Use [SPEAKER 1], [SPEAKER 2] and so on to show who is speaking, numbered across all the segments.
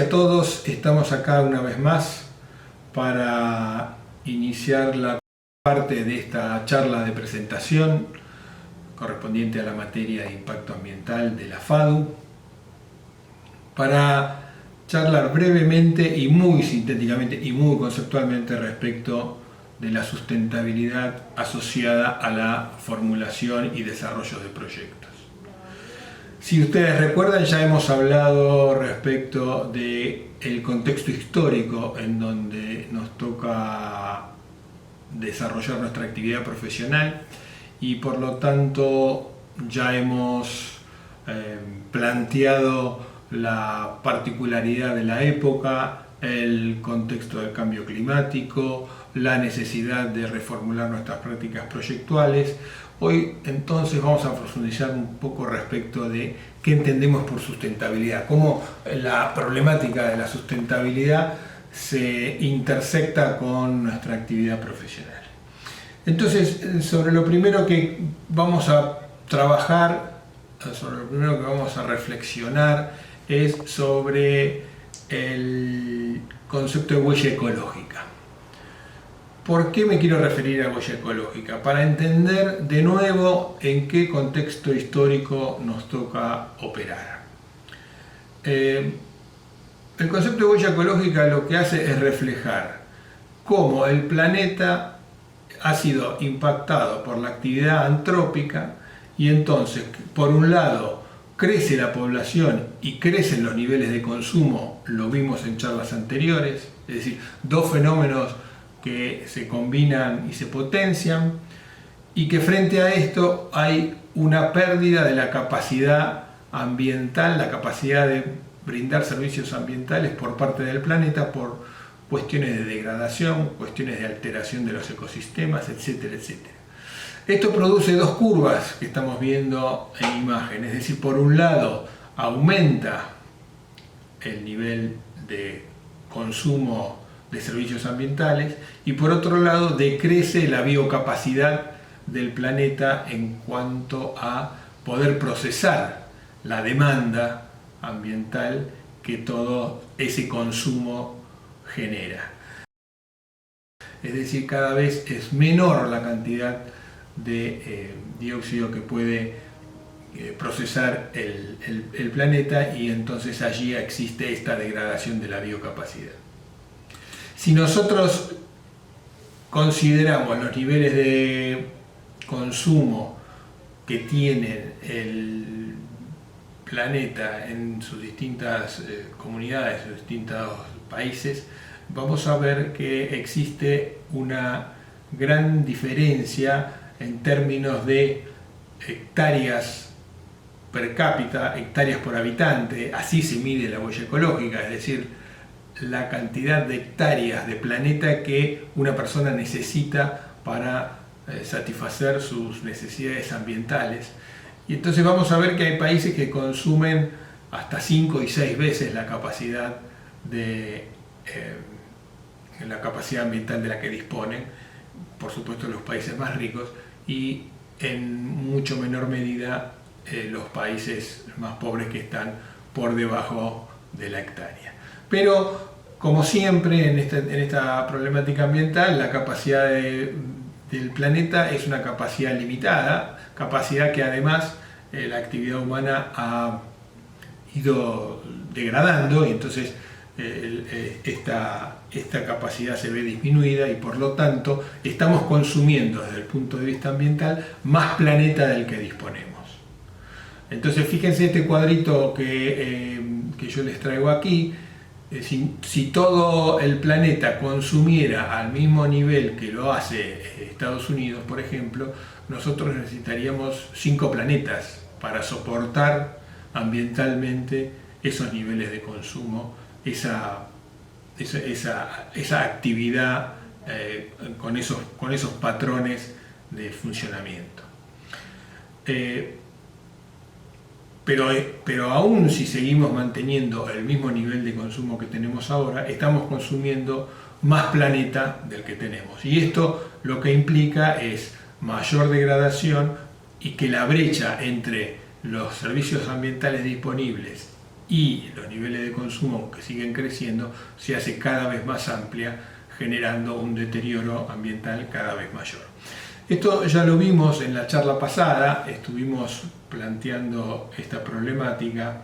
[SPEAKER 1] a todos, estamos acá una vez más para iniciar la parte de esta charla de presentación correspondiente a la materia de impacto ambiental de la FADU, para charlar brevemente y muy sintéticamente y muy conceptualmente respecto de la sustentabilidad asociada a la formulación y desarrollo de proyectos. Si ustedes recuerdan, ya hemos hablado respecto del contexto histórico en donde nos toca desarrollar nuestra actividad profesional y por lo tanto ya hemos planteado la particularidad de la época, el contexto del cambio climático, la necesidad de reformular nuestras prácticas proyectuales. Hoy entonces vamos a profundizar un poco respecto de qué entendemos por sustentabilidad, cómo la problemática de la sustentabilidad se intersecta con nuestra actividad profesional. Entonces, sobre lo primero que vamos a trabajar, sobre lo primero que vamos a reflexionar es sobre el concepto de huella ecológica. ¿Por qué me quiero referir a huella ecológica? Para entender de nuevo en qué contexto histórico nos toca operar. El concepto de huella ecológica lo que hace es reflejar cómo el planeta ha sido impactado por la actividad antrópica y entonces, por un lado, crece la población y crecen los niveles de consumo, lo vimos en charlas anteriores, es decir, dos fenómenos que se combinan y se potencian, y que frente a esto hay una pérdida de la capacidad ambiental, la capacidad de brindar servicios ambientales por parte del planeta por cuestiones de degradación, cuestiones de alteración de los ecosistemas, etcétera, etcétera. Esto produce dos curvas que estamos viendo en imagen, es decir, por un lado aumenta el nivel de consumo de servicios ambientales y por otro lado decrece la biocapacidad del planeta en cuanto a poder procesar la demanda ambiental que todo ese consumo genera. Es decir, cada vez es menor la cantidad de dióxido que puede procesar el planeta y entonces allí existe esta degradación de la biocapacidad. Si nosotros consideramos los niveles de consumo que tiene el planeta en sus distintas comunidades, sus distintos países, vamos a ver que existe una gran diferencia en términos de hectáreas per cápita, hectáreas por habitante, así se mide la huella ecológica, es decir, la cantidad de hectáreas de planeta que una persona necesita para satisfacer sus necesidades ambientales. Y entonces vamos a ver que hay países que consumen hasta 5 y 6 veces la capacidad ambiental de la que disponen, por supuesto los países más ricos, y en mucho menor medida los países más pobres que están por debajo de la hectárea. Pero, como siempre en esta problemática ambiental, la capacidad del planeta es una capacidad limitada, capacidad que además la actividad humana ha ido degradando y entonces esta capacidad se ve disminuida y por lo tanto estamos consumiendo desde el punto de vista ambiental más planeta del que disponemos. Entonces fíjense este cuadrito que yo les traigo aquí. Si todo el planeta consumiera al mismo nivel que lo hace Estados Unidos, por ejemplo, nosotros necesitaríamos 5 planetas para soportar ambientalmente esos niveles de consumo, esa actividad con esos patrones de funcionamiento. Pero aún si seguimos manteniendo el mismo nivel de consumo que tenemos ahora, estamos consumiendo más planeta del que tenemos. Y esto lo que implica es mayor degradación y que la brecha entre los servicios ambientales disponibles y los niveles de consumo que siguen creciendo, se hace cada vez más amplia, generando un deterioro ambiental cada vez mayor. Esto ya lo vimos en la charla pasada, estuvimos planteando esta problemática,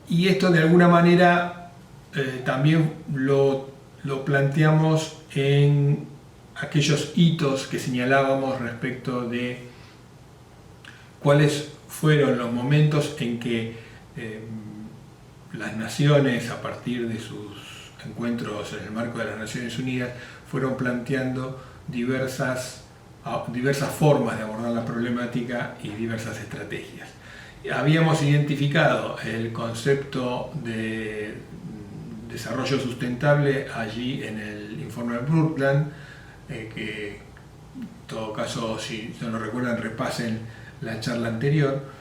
[SPEAKER 1] y esto de alguna manera también lo planteamos en aquellos hitos que señalábamos respecto de cuáles fueron los momentos en que las naciones, a partir de sus encuentros en el marco de las Naciones Unidas, fueron planteando diversas formas de abordar la problemática y diversas estrategias. Habíamos identificado el concepto de desarrollo sustentable allí en el informe de Brundtland, que en todo caso, si no lo recuerdan, repasen la charla anterior.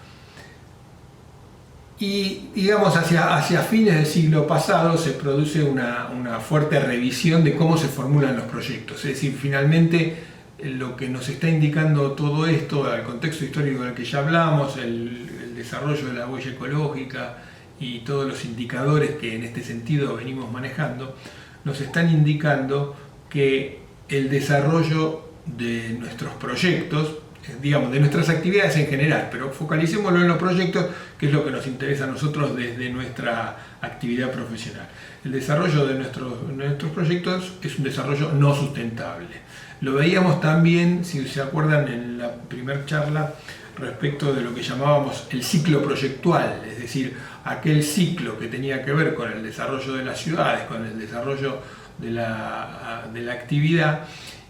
[SPEAKER 1] Y digamos hacia fines del siglo pasado se produce una fuerte revisión de cómo se formulan los proyectos. Es decir, finalmente lo que nos está indicando todo esto, el contexto histórico del que ya hablamos, el desarrollo de la huella ecológica y todos los indicadores que en este sentido venimos manejando, nos están indicando que el desarrollo de nuestros proyectos, digamos, de nuestras actividades en general, pero focalicémoslo en los proyectos, que es lo que nos interesa a nosotros desde nuestra actividad profesional. El desarrollo de nuestros proyectos es un desarrollo no sustentable. Lo veíamos también, si se acuerdan, en la primera charla respecto de lo que llamábamos el ciclo proyectual, es decir, aquel ciclo que tenía que ver con el desarrollo de las ciudades, con el desarrollo de la actividad,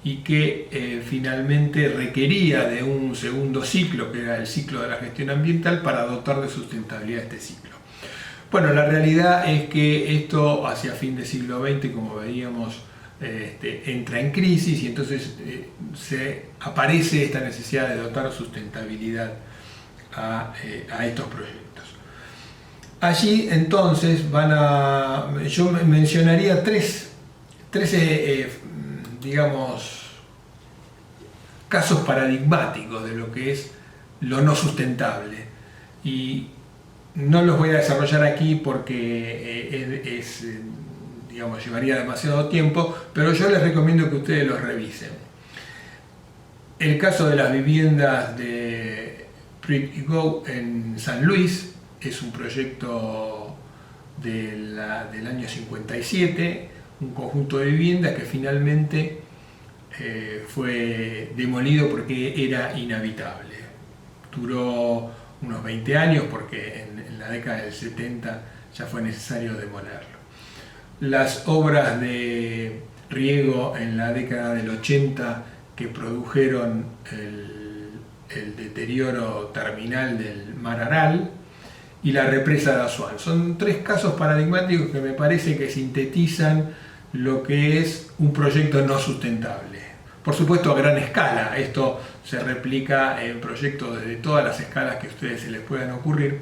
[SPEAKER 1] y que finalmente requería de un segundo ciclo, que era el ciclo de la gestión ambiental, para dotar de sustentabilidad este ciclo. Bueno, la realidad es que esto hacia fin del siglo XX, como veíamos, entra en crisis, y entonces aparece esta necesidad de dotar sustentabilidad a estos proyectos. Allí entonces yo mencionaría tres digamos, casos paradigmáticos de lo que es lo no sustentable, y no los voy a desarrollar aquí porque digamos, llevaría demasiado tiempo, pero yo les recomiendo que ustedes los revisen. El caso de las viviendas de Preet Go en San Luis es un proyecto del año 57, un conjunto de viviendas que finalmente fue demolido porque era inhabitable. Duró unos 20 años porque en la década del 70 ya fue necesario demolerlo. Las obras de riego en la década del 80 que produjeron el deterioro terminal del Mar Aral y la represa de Asuán. Son tres casos paradigmáticos que me parece que sintetizan lo que es un proyecto no sustentable. Por supuesto, a gran escala. Esto se replica en proyectos de todas las escalas que a ustedes se les puedan ocurrir,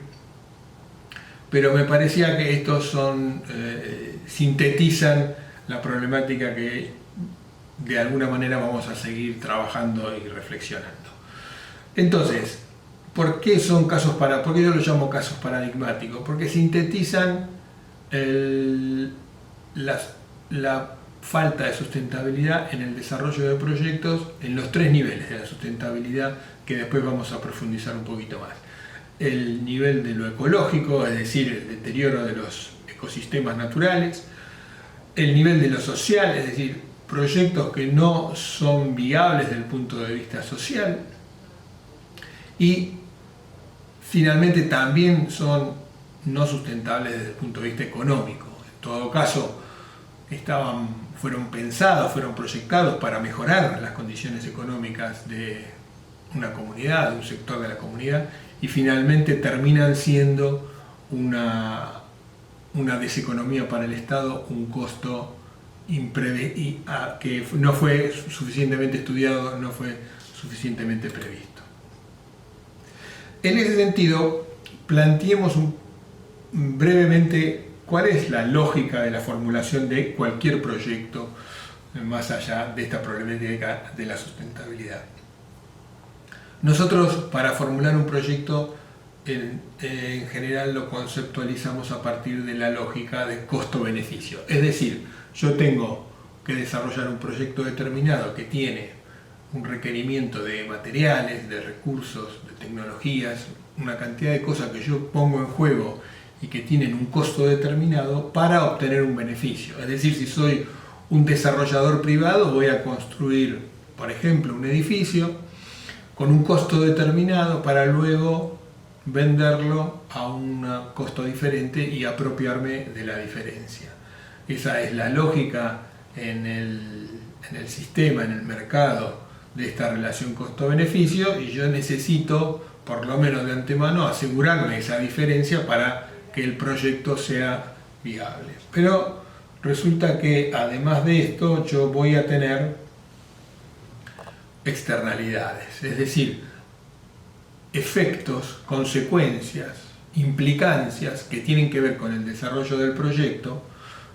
[SPEAKER 1] pero me parecía que estos sintetizan la problemática que de alguna manera vamos a seguir trabajando y reflexionando. Entonces, ¿por qué yo los llamo casos paradigmáticos? Porque sintetizan la falta de sustentabilidad en el desarrollo de proyectos en los tres niveles de la sustentabilidad, que después vamos a profundizar un poquito más. El nivel de lo ecológico, es decir, el deterioro de los ecosistemas naturales. El nivel de lo social, es decir, proyectos que no son viables desde el punto de vista social. Y finalmente también son no sustentables desde el punto de vista económico. En todo caso, fueron pensados, fueron proyectados para mejorar las condiciones económicas de una comunidad, de un sector de la comunidad, y finalmente terminan siendo una deseconomía para el Estado, un costo que no fue suficientemente estudiado, no fue suficientemente previsto. En ese sentido, planteemos brevemente cuál es la lógica de la formulación de cualquier proyecto más allá de esta problemática de la sustentabilidad. Nosotros, para formular un proyecto, en general lo conceptualizamos a partir de la lógica de costo-beneficio. Es decir, yo tengo que desarrollar un proyecto determinado que tiene un requerimiento de materiales, de recursos, de tecnologías, una cantidad de cosas que yo pongo en juego y que tienen un costo determinado para obtener un beneficio. Es decir, si soy un desarrollador privado, voy a construir, por ejemplo, un edificio con un costo determinado para luego venderlo a un costo diferente y apropiarme de la diferencia. Esa es la lógica en el sistema, en el mercado, de esta relación costo-beneficio, y yo necesito, por lo menos de antemano, asegurarme esa diferencia para que el proyecto sea viable. Pero resulta que además de esto yo voy a tener externalidades, es decir, efectos, consecuencias, implicancias que tienen que ver con el desarrollo del proyecto,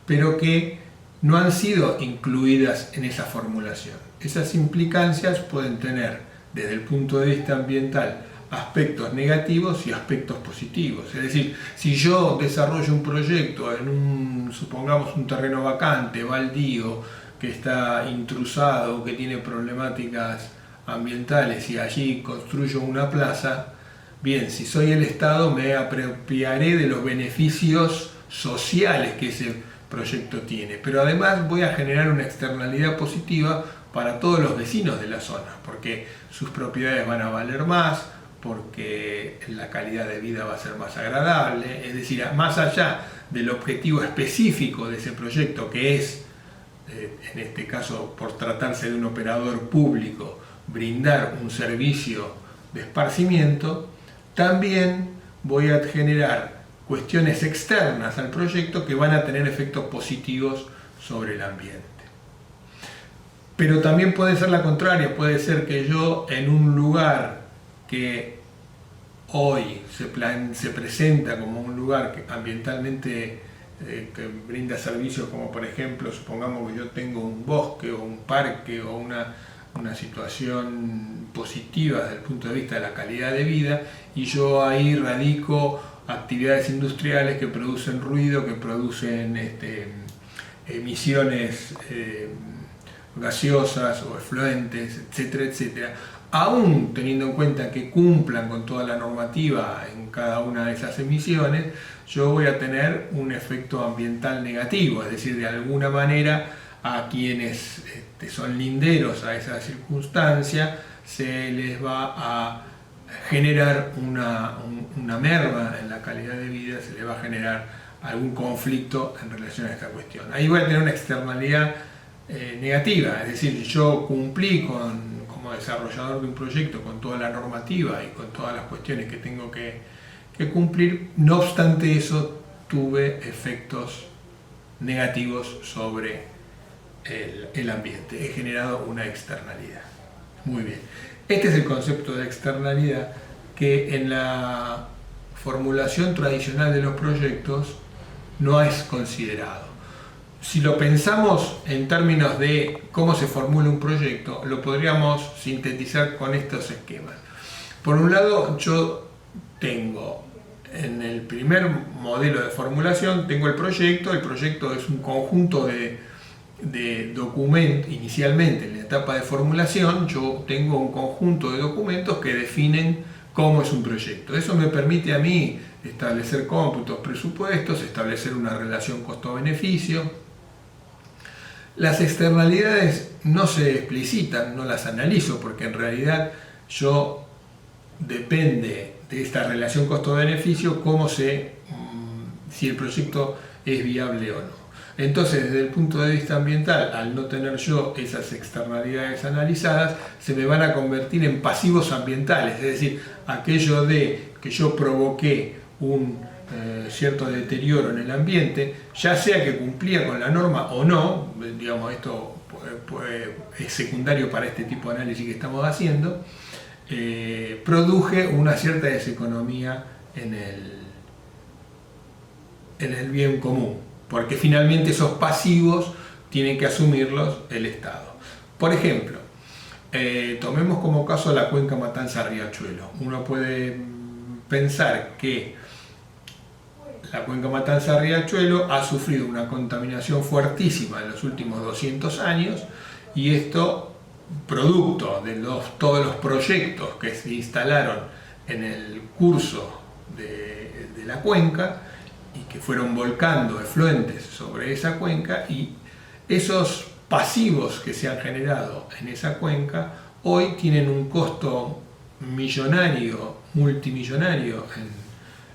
[SPEAKER 1] pero que no han sido incluidas en esa formulación. Esas implicancias pueden tener, desde el punto de vista ambiental, aspectos negativos y aspectos positivos. Es decir, si yo desarrollo un proyecto en supongamos un terreno vacante, baldío, que está intrusado, que tiene problemáticas ambientales, y allí construyo una plaza, bien, si soy el Estado me apropiaré de los beneficios sociales que ese proyecto tiene, pero además voy a generar una externalidad positiva para todos los vecinos de la zona, porque sus propiedades van a valer más, porque la calidad de vida va a ser más agradable. Es decir, más allá del objetivo específico de ese proyecto, que es, en este caso, por tratarse de un operador público, brindar un servicio de esparcimiento, también voy a generar cuestiones externas al proyecto que van a tener efectos positivos sobre el ambiente. Pero también puede ser la contraria, puede ser que yo en un lugar que hoy se presenta como un lugar que ambientalmente que brinda servicios, como por ejemplo, supongamos que yo tengo un bosque o un parque o una situación positiva desde el punto de vista de la calidad de vida, y yo ahí radico actividades industriales que producen ruido, que producen emisiones gaseosas o efluentes, etcétera, etcétera, aún teniendo en cuenta que cumplan con toda la normativa en cada una de esas emisiones, yo voy a tener un efecto ambiental negativo, es decir, de alguna manera a quienes son linderos a esa circunstancia se les va a generar una merma en la calidad de vida, se les va a generar algún conflicto en relación a esta cuestión. Ahí voy a tener una externalidad negativa, es decir, yo cumplí como desarrollador de un proyecto con toda la normativa y con todas las cuestiones que tengo que cumplir, no obstante eso tuve efectos negativos sobre el ambiente, he generado una externalidad. Muy bien, este es el concepto de externalidad que en la formulación tradicional de los proyectos no es considerado. Si lo pensamos en términos de cómo se formula un proyecto, lo podríamos sintetizar con estos esquemas. Por un lado, yo tengo en el primer modelo de formulación, tengo el proyecto es un conjunto de documentos. Inicialmente, en la etapa de formulación, yo tengo un conjunto de documentos que definen cómo es un proyecto. Eso me permite a mí establecer cómputos, presupuestos, establecer una relación costo-beneficio. Las externalidades no se explicitan, no las analizo, porque en realidad yo depende de esta relación costo-beneficio cómo sé si el proyecto es viable o no. Entonces, desde el punto de vista ambiental, al no tener yo esas externalidades analizadas, se me van a convertir en pasivos ambientales, es decir, aquello de que yo provoqué un cierto deterioro en el ambiente, ya sea que cumplía con la norma o no, digamos, esto es secundario para este tipo de análisis que estamos haciendo, produje una cierta deseconomía en el bien común, porque finalmente esos pasivos tienen que asumirlos el Estado. Por ejemplo, tomemos como caso la cuenca Matanza-Riachuelo. Uno puede pensar que la cuenca Matanza-Riachuelo ha sufrido una contaminación fuertísima en los últimos 200 años y esto, producto de todos los proyectos que se instalaron en el curso de la cuenca y que fueron volcando efluentes sobre esa cuenca, y esos pasivos que se han generado en esa cuenca hoy tienen un costo millonario, multimillonario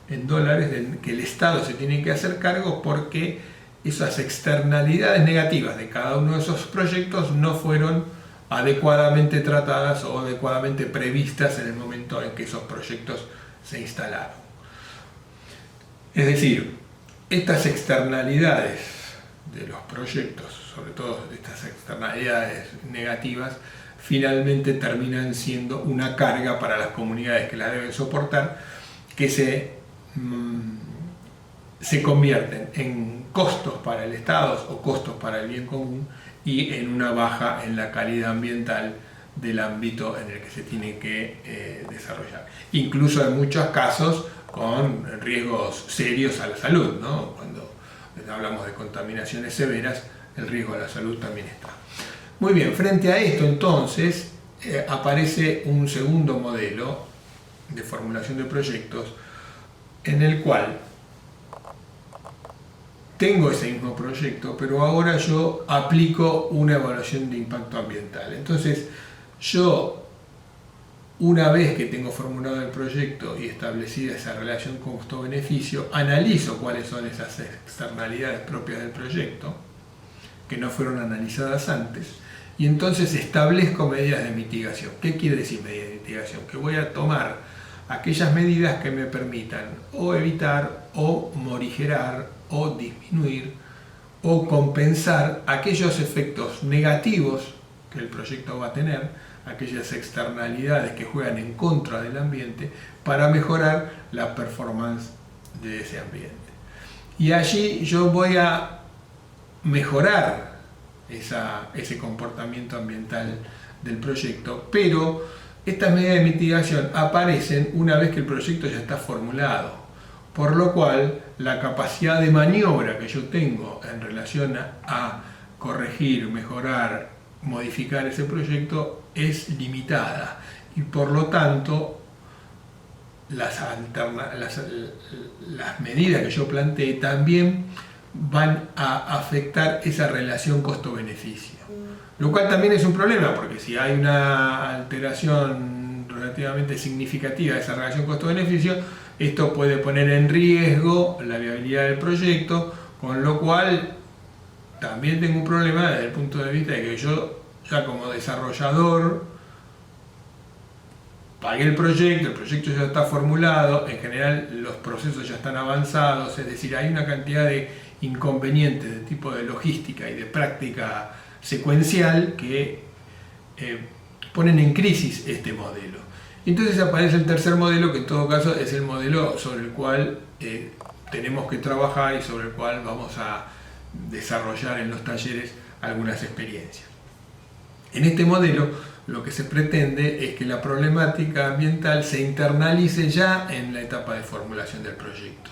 [SPEAKER 1] en dólares, que el Estado se tiene que hacer cargo porque esas externalidades negativas de cada uno de esos proyectos no fueron adecuadamente tratadas o adecuadamente previstas en el momento en que esos proyectos se instalaron. Es decir, estas externalidades de los proyectos, sobre todo estas externalidades negativas, finalmente terminan siendo una carga para las comunidades que las deben soportar, que se convierten en costos para el Estado o costos para el bien común y en una baja en la calidad ambiental del ámbito en el que se tiene que desarrollar. Incluso en muchos casos con riesgos serios a la salud, ¿no? Cuando hablamos de contaminaciones severas, el riesgo a la salud también está. Muy bien, frente a esto entonces aparece un segundo modelo de formulación de proyectos en el cual tengo ese mismo proyecto, pero ahora yo aplico una evaluación de impacto ambiental. Entonces, yo, una vez que tengo formulado el proyecto y establecida esa relación costo-beneficio, analizo cuáles son esas externalidades propias del proyecto, que no fueron analizadas antes, y entonces establezco medidas de mitigación. ¿Qué quiere decir medidas de mitigación? Que voy a tomar aquellas medidas que me permitan o evitar, o morigerar, o disminuir, o compensar aquellos efectos negativos que el proyecto va a tener, aquellas externalidades que juegan en contra del ambiente, para mejorar la performance de ese ambiente. Y allí yo voy a mejorar ese comportamiento ambiental del proyecto, pero estas medidas de mitigación aparecen una vez que el proyecto ya está formulado, por lo cual la capacidad de maniobra que yo tengo en relación a corregir, mejorar, modificar ese proyecto es limitada, y por lo tanto las medidas que yo planteé también van a afectar esa relación costo-beneficio, lo cual también es un problema, porque si hay una alteración relativamente significativa de esa relación costo-beneficio, esto puede poner en riesgo la viabilidad del proyecto, con lo cual también tengo un problema desde el punto de vista de que yo ya como desarrollador pagué el proyecto ya está formulado, en general los procesos ya están avanzados, es decir, hay una cantidad de inconvenientes de tipo de logística y de práctica secuencial que ponen en crisis este modelo. Entonces aparece el tercer modelo, que en todo caso es el modelo sobre el cual tenemos que trabajar y sobre el cual vamos a desarrollar en los talleres algunas experiencias. En este modelo lo que se pretende es que la problemática ambiental se internalice ya en la etapa de formulación del proyecto.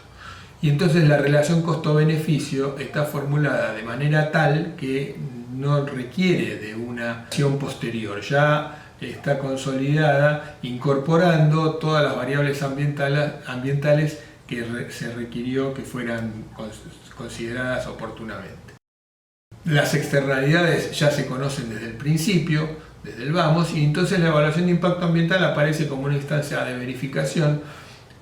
[SPEAKER 1] Y entonces la relación costo-beneficio está formulada de manera tal que no requiere de una acción posterior, ya está consolidada incorporando todas las variables ambientales que se requirió que fueran consideradas oportunamente. Las externalidades ya se conocen desde el principio, desde el vamos, y entonces la evaluación de impacto ambiental aparece como una instancia de verificación,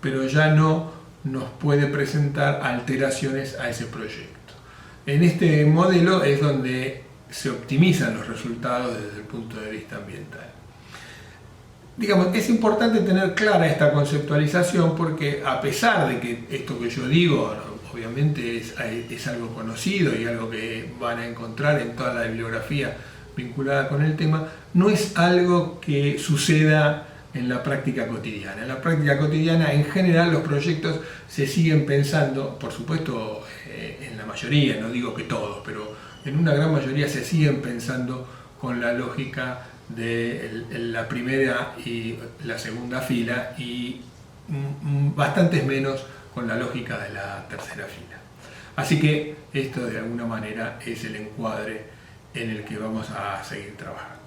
[SPEAKER 1] pero ya no nos puede presentar alteraciones a ese proyecto. En este modelo es donde se optimizan los resultados desde el punto de vista ambiental. Digamos, es importante tener clara esta conceptualización, porque a pesar de que esto que yo digo obviamente es algo conocido y algo que van a encontrar en toda la bibliografía vinculada con el tema, no es algo que suceda en la práctica cotidiana. En la práctica cotidiana, en general, los proyectos se siguen pensando, por supuesto en la mayoría, no digo que todos, pero en una gran mayoría se siguen pensando con la lógica de la primera y la segunda fila, y bastantes menos con la lógica de la tercera fila. Así que esto de alguna manera es el encuadre en el que vamos a seguir trabajando.